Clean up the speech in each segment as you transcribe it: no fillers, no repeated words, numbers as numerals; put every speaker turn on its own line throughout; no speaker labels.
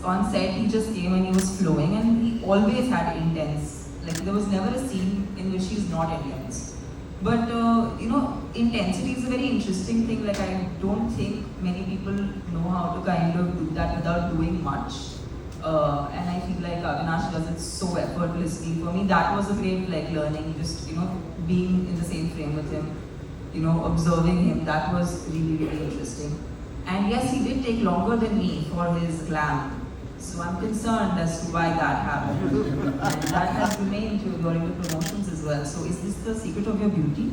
on set, he just came and he was flowing, and he always had intense. Like there was never a scene in which he's not intense. But you know, intensity is a very interesting thing. Like I don't think many people know how to kind of do that without doing much. And I feel like Avinash does it so effortlessly. For me, that was a great like learning. Just being in the same frame with him, observing him. That was really really interesting. And yes, he did take longer than me for his glam. So I'm concerned as to why that happened. And that has remained during the promotions as well. So is this the secret of your beauty?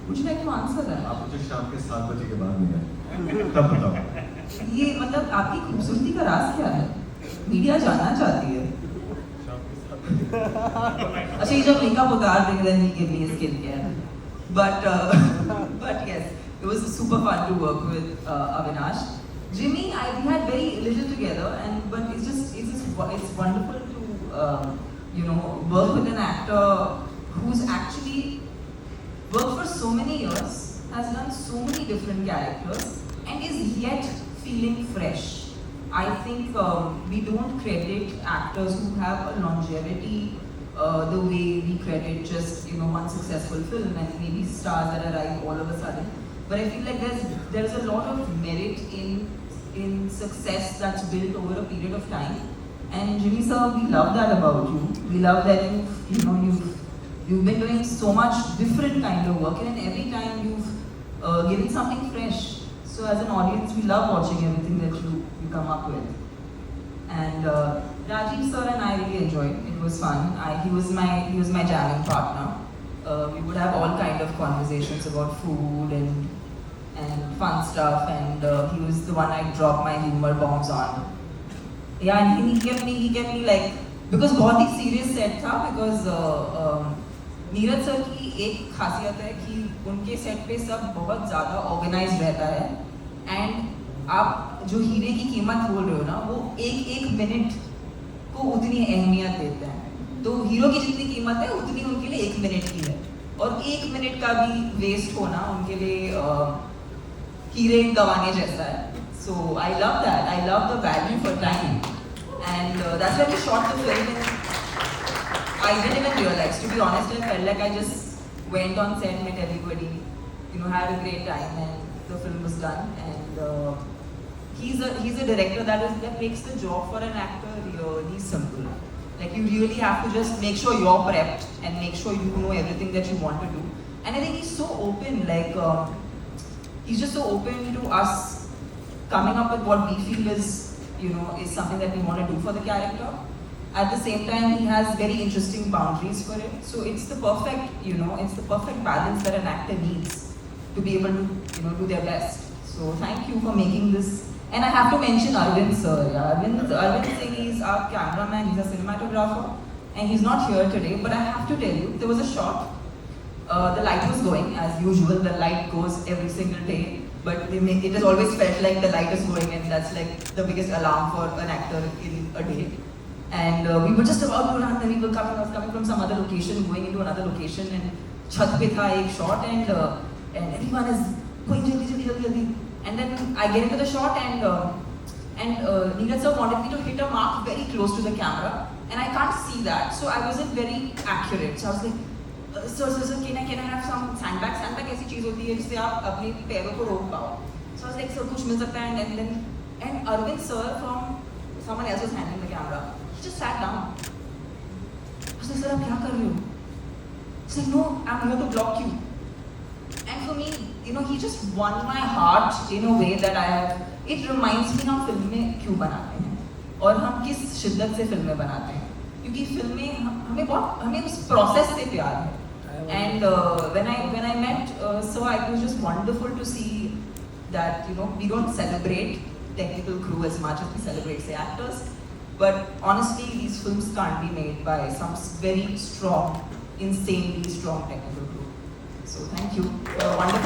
Would you like to answer that?
आप मुझे शाम के 7 बजे के बाद मिले तब बताओ
ये मतलब आपकी खूबसूरती का राज क्या है? मीडिया जानना चाहती है। अच्छा ये जब मेकअप उतार देंगे then he'll give me his skincare. But yes, it was super fun to work with Avinash. Jimmy, we had very little together, but it's wonderful to work with an actor who's actually worked for so many years, has done so many different characters, and is yet feeling fresh. I think we don't credit actors who have a longevity the way we credit just one successful film and maybe stars that arrive all of a sudden. But I feel like there's a lot of merit in success that's built over a period of time. And Jimmy sir, we love that about you. We love that you've been doing so much different kind of work, and every time you've given something fresh. So as an audience, we love watching everything that you come up with. And Rajiv sir and I really enjoyed it. It was fun. He was my jamming partner. We would have all kind of conversations about food and fun stuff, and he was the one I dropped my humor bombs on. Yeah, and he kept me like, because बहुत ही serious set था, because Neeraj sir की एक खासियत है कि उनके set पे सब बहुत ज़्यादा ऑर्गेनाइज रहता है, एंड आप जो हीरे की कीमत बोल रहे हो ना, वो एक मिनट को उतनी अहमियत देते हैं. तो हीरो की जितनी कीमत है उतनी उनके लिए 1 मिनट की है, और 1 मिनट का भी वेस्ट होना उनके लिए हीरे गंवाने जैसा है. So I love that. I love the value for time, and that's why we shot the film. I didn't even realize, to be honest. I felt like I just went on set, met everybody, had a great time, and the film was done. And he's a director that makes the job for an actor really simple. Like you really have to just make sure you're prepped and make sure you know everything that you want to do. And I think he's so open. Like he's just so open to us coming up with what we feel is something that we want to do for the character. At the same time, he has very interesting boundaries for it. So it's the perfect, it's the perfect balance that an actor needs to be able to, do their best. So thank you for making this. And I have to mention Arvind sir. Yeah, Arvind Singh is our cameraman. He's a cinematographer, and he's not here today. But I have to tell you, there was a shot. The light was going as usual. The light goes every single day. But it has always felt like the light is going, and that's like the biggest alarm for an actor in a day. And we were just about to run, and we were coming from some other location, going into another location, and chat pe tha ek shot, and everyone is going jaldi. And then I get into the shot, and Neeraj sir wanted me to hit a mark very close to the camera, and I can't see that, so I wasn't very accurate. So I was like, sir, can I have some sandbag? Sandbag ऐसी चीज होती है जिससे आप अपने पैरों को रोक पाओ. So I was like, sir, कुछ मिल सकता है? And Arvind sir from someone else was handling the camera. He just sat down. I was like, sir, आप क्या कर रहे हो? He said, no, I'm here to block you. And for me, he just won my heart in a way that I have. It reminds me हम फिल्में क्यों बनाते हैं और हम किस शिद्दत से फिल्में बनाते हैं, क्योंकि फिल्में हमें उस प्रोसेस से प्यार है. And when I met so it was just wonderful to see that we don't celebrate technical crew as much as we celebrate say actors, but honestly these films can't be made by some very strong, insanely strong technical crew. So thank you for a wonderful